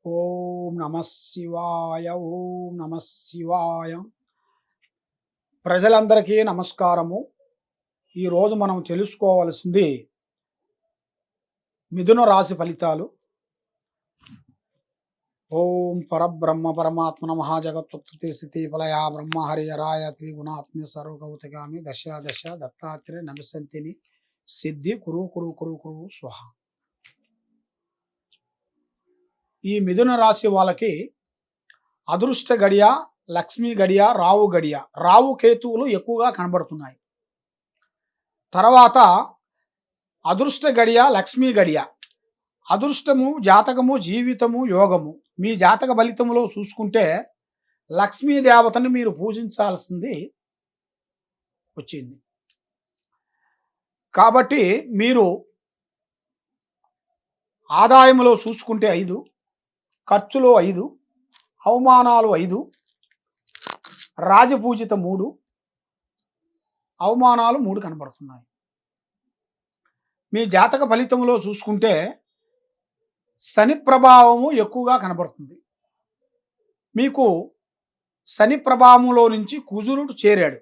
ఓం నమ శివాయ. ఓం నమ శివాయ. ప్రజలందరికీ నమస్కారము. ఈరోజు మనం తెలుసుకోవాల్సింది మిథున రాశి ఫలితాలు. ఓం పరబ్రహ్మ పరమాత్మన మహాజగత్తుత్పత్తి స్థితి ఫలయా బ్రహ్మ హరిహరాయ త్రిగుణాత్మ్య సర్వగౌతగామి దశ దశ దత్తాత్రేయ నమసంతిని సిద్ధి కురు కురు కురు కురు స్వహ. ఈ మిథున రాశి వాళ్ళకి అదృష్ట గడియ, లక్ష్మీ గడియ, రావు గడియ, రావు కేతువులు ఎక్కువగా కనబడుతున్నాయి. తర్వాత అదృష్ట గడియ, లక్ష్మీ గడియ, అదృష్టము, జాతకము, జీవితము, యోగము. మీ జాతక ఫలితంలో చూసుకుంటే లక్ష్మీ దేవతని మీరు పూజించాల్సింది వచ్చింది. కాబట్టి మీరు ఆదాయంలో చూసుకుంటే 5, ఖర్చులో 5, అవమానాలు 5, రాజపూజిత 3, అవమానాలు 3 కనబడుతున్నాయి. మీ జాతక ఫలితంలో చూసుకుంటే శని ప్రభావము ఎక్కువగా కనబడుతుంది. మీకు శని ప్రభావంలో నుంచి కుజుడు చేరాడు.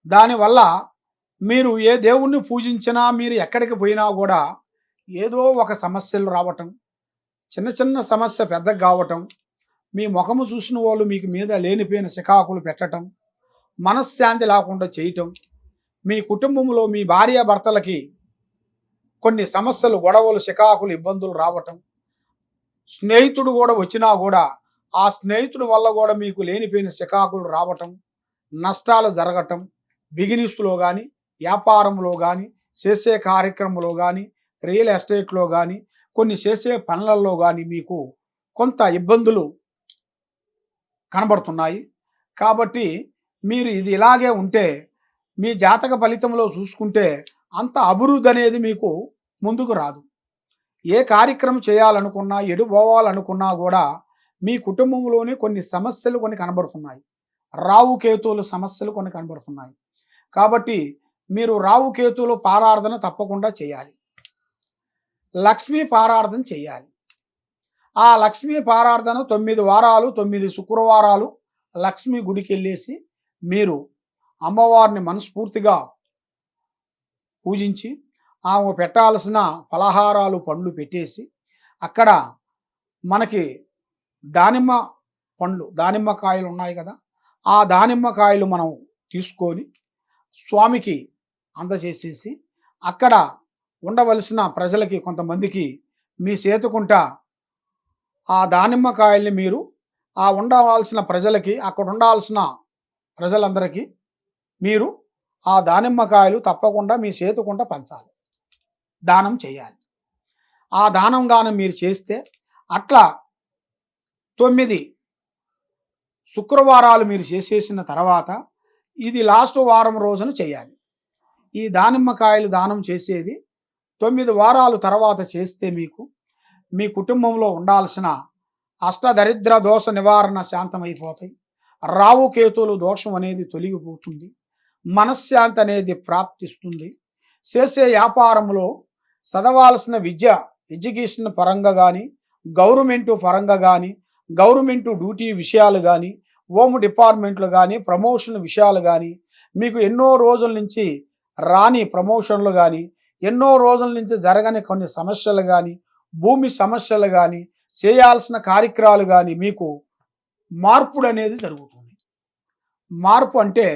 దానివల్ల మీరు ఏ దేవుణ్ణి పూజించినా, మీరు ఎక్కడికి పోయినా కూడా ఏదో ఒక సమస్యలు రావటం, చిన్న చిన్న సమస్య పెద్దగా కావటం, మీ ముఖము చూసిన వాళ్ళు మీకు మీద లేనిపోయిన చికాకులు పెట్టడం, మనశ్శాంతి లేకుండా చేయటం, మీ కుటుంబంలో మీ భార్యాభర్తలకి కొన్ని సమస్యలు, గొడవలు, చికాకులు, ఇబ్బందులు రావటం, స్నేహితుడు కూడా వచ్చినా కూడా ఆ స్నేహితుడి వల్ల కూడా మీకు లేనిపోయిన చికాకులు రావటం, నష్టాలు జరగటం, బిజినెస్లో కానీ, వ్యాపారంలో కానీ, చేసే కార్యక్రమంలో కానీ, రియల్ ఎస్టేట్లో కానీ, కొన్ని చేసే పనులలో కానీ మీకు కొంత ఇబ్బందులు కనబడుతున్నాయి. కాబట్టి మీరు ఇది ఇలాగే ఉంటే మీ జాతక ఫలితంలో చూసుకుంటే అంత అభివృద్ధి అనేది మీకు ముందుకు రాదు. ఏ కార్యక్రమం చేయాలనుకున్నా, ఎటు పోవాలనుకున్నా కూడా మీ కుటుంబంలోనే కొన్ని సమస్యలు కనబడుతున్నాయి. రావు కేతువుల సమస్యలు కనబడుతున్నాయి. కాబట్టి మీరు రావు కేతువుల పారార్థన తప్పకుండా చేయాలి. లక్ష్మీ పారార్థన చేయాలి. ఆ లక్ష్మీ పారార్థన 9 వారాలు, 9 శుక్రవారాలు లక్ష్మీ గుడికి వెళ్ళేసి మీరు అమ్మవారిని మనస్ఫూర్తిగా పూజించి ఆమె పెట్టాల్సిన ఫలహారాలు, పండ్లు పెట్టేసి అక్కడ మనకి దానిమ్మ పండ్లు, దానిమ్మకాయలు ఉన్నాయి కదా, ఆ దానిమ్మకాయలు మనం తీసుకొని స్వామికి అందజేసేసి అక్కడ ఉండవలసిన ప్రజలకి కొంతమందికి మీ చేతుకుంట ఆ దానిమ్మకాయల్ని మీరు ఆ ఉండవలసిన ప్రజలకి, అక్కడ ఉండాల్సిన ప్రజలందరికీ మీరు ఆ దానిమ్మకాయలు తప్పకుండా మీ చేతుకుంట పంచాలి, దానం చేయాలి. ఆ దానం గానం మీరు చేస్తే అట్లా 9 శుక్రవారాలు మీరు చేసేసిన తర్వాత ఇది లాస్ట్ వారం రోజున చేయాలి. ఈ దానిమ్మకాయలు దానం చేసేది 9 వారాలు తర్వాత చేస్తే మీకు మీ కుటుంబంలో ఉండాల్సిన అష్టదరిద్ర దోష నివారణ శాంతమైపోతాయి. రావు కేతువులు దోషం అనేది తొలగిపోతుంది. మనశ్శాంతి అనేది ప్రాప్తిస్తుంది. చేసే వ్యాపారంలో చదవాల్సిన ఎడ్యుకేషన్ పరంగా కానీ, గవర్నమెంటు పరంగా కానీ, గవర్నమెంటు డ్యూటీ విషయాలు కానీ, హోమ్ డిపార్ట్మెంట్లు కానీ, ప్రమోషన్ విషయాలు కానీ, మీకు ఎన్నో రోజుల నుంచి రాని ప్రమోషన్లు కానీ, ఎన్నో రోజుల నుంచి జరగని కొన్ని సమస్యలు కానీ, భూమి సమస్యలు కానీ, చేయాల్సిన కార్యక్రమాలు కానీ మీకు మార్పుడు అనేది జరుగుతుంది. మార్పు అంటే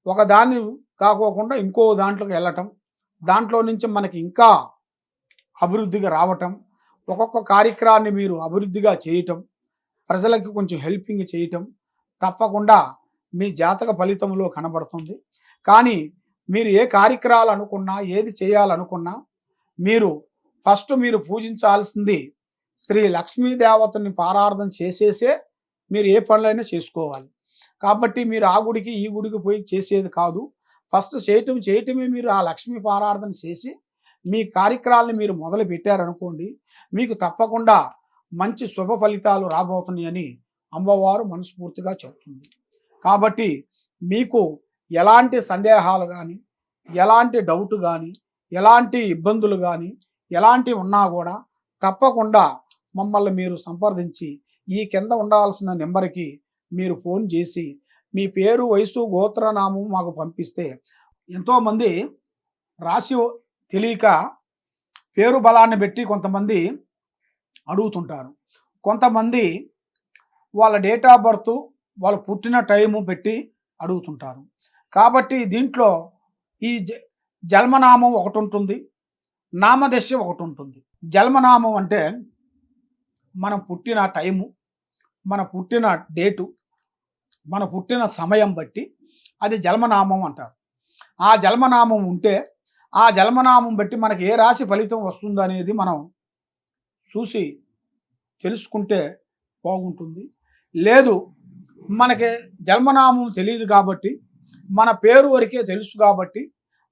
ఒకదాన్ని కాకోకుండా ఇంకో దాంట్లోకి వెళ్ళటం, దాంట్లో నుంచి మనకి ఇంకా అభివృద్ధిగా రావటం, ఒక్కొక్క కార్యక్రమాన్ని మీరు అభివృద్ధిగా చేయటం, ప్రజలకు కొంచెం హెల్పింగ్ చేయటం తప్పకుండా మీ జాతక ఫలితంలో కనబడుతుంది. కానీ మీరు ఏ కార్యక్రమాలు అనుకున్నా, ఏది చేయాలనుకున్నా మీరు ఫస్ట్ మీరు పూజించాల్సింది శ్రీ లక్ష్మీదేవతని పారార్థన చేసేసే మీరు ఏ పనులైనా చేసుకోవాలి. కాబట్టి మీరు ఆ గుడికి ఈ గుడికి పోయి చేసేది కాదు. ఫస్ట్ చేయటమే మీరు ఆ లక్ష్మీ పారార్థన చేసి మీ కార్యక్రమాలను మీరు మొదలు పెట్టారనుకోండి, మీకు తప్పకుండా మంచి శుభ ఫలితాలు రాబోతున్నాయని అమ్మవారు మనస్ఫూర్తిగా చెప్తుంది. కాబట్టి మీకు ఎలాంటి సందేహాలు కానీ, ఎలాంటి డౌట్ కానీ, ఎలాంటి ఇబ్బందులు కానీ, ఎలాంటివి ఉన్నా కూడా తప్పకుండా మమ్మల్ని మీరు సంప్రదించి ఈ కింద ఉండాల్సిన నెంబర్కి మీరు ఫోన్ చేసి మీ పేరు, వయసు, గోత్రనామం మాకు పంపిస్తే ఎంతోమంది రాశి తెలియక పేరు బలాన్ని పెట్టి కొంతమంది అడుగుతుంటారు. కొంతమంది వాళ్ళ డేట్ ఆఫ్ బర్త్, వాళ్ళు పుట్టిన టైము పెట్టి అడుగుతుంటారు. కాబట్టి దీంట్లో ఈ జన్మనామం ఒకటి ఉంటుంది, నామదశ ఒకటి ఉంటుంది. జన్మనామం అంటే మనం పుట్టిన టైము, మన పుట్టిన డేటు, మన పుట్టిన సమయం బట్టి అది జన్మనామం అంటారు. ఆ జన్మనామం ఉంటే ఆ జన్మనామం బట్టి మనకి ఏ రాశి ఫలితం వస్తుందనేది మనం చూసి తెలుసుకుంటే బాగుంటుంది. లేదు మనకి జన్మనామం తెలియదు కాబట్టి, మన పేరు వరకే తెలుసు కాబట్టి,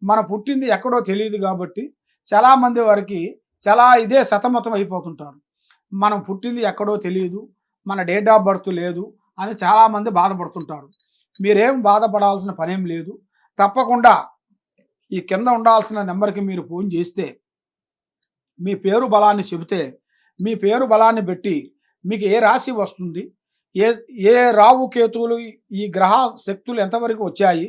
మన పుట్టింది ఎక్కడో తెలియదు కాబట్టి చాలామంది వారికి చాలా ఇదే సతమతం అయిపోతుంటారు. మనం పుట్టింది ఎక్కడో తెలియదు, మన డేట్ ఆఫ్ బర్త్ లేదు అని చాలామంది బాధపడుతుంటారు. మీరేం బాధపడాల్సిన పనేం లేదు. తప్పకుండా ఈ కింద ఉండాల్సిన నెంబర్కి మీరు ఫోన్ చేస్తే మీ పేరు బలాన్ని చెబితే మీ పేరు బలాన్ని బట్టి మీకు ఏ రాశి వస్తుంది, ఏ ఏ రావు కేతువులు, ఈ గ్రహ శక్తులు ఎంతవరకు వచ్చాయి,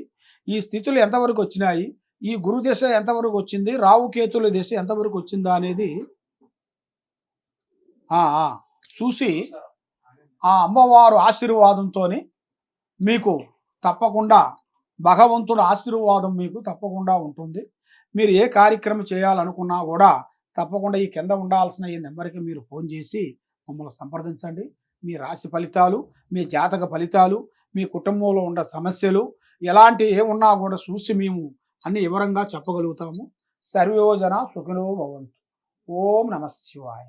ఈ స్థితులు ఎంతవరకు వచ్చినాయి, ఈ గురు దశ ఎంతవరకు వచ్చింది, రావు కేతుల దశ ఎంతవరకు వచ్చిందా అనేది చూసి ఆ అమ్మవారు ఆశీర్వాదంతో మీకు తప్పకుండా భగవంతుడు ఆశీర్వాదం మీకు తప్పకుండా ఉంటుంది. మీరు ఏ కార్యక్రమం చేయాలనుకున్నా కూడా తప్పకుండా ఈ కింద ఉండాల్సిన ఈ నెంబర్కి మీరు ఫోన్ చేసి మమ్మల్ని సంప్రదించండి. మీ రాశి ఫలితాలు, మీ జాతక ఫలితాలు, మీ కుటుంబంలో ఉన్న సమస్యలు ఎలాంటి ఏమున్నా కూడా చూసి మేము అన్ని వివరంగా చెప్పగలుగుతాము. సర్వయోజన సుఖినో భవంతు. ఓం నమః శివాయ.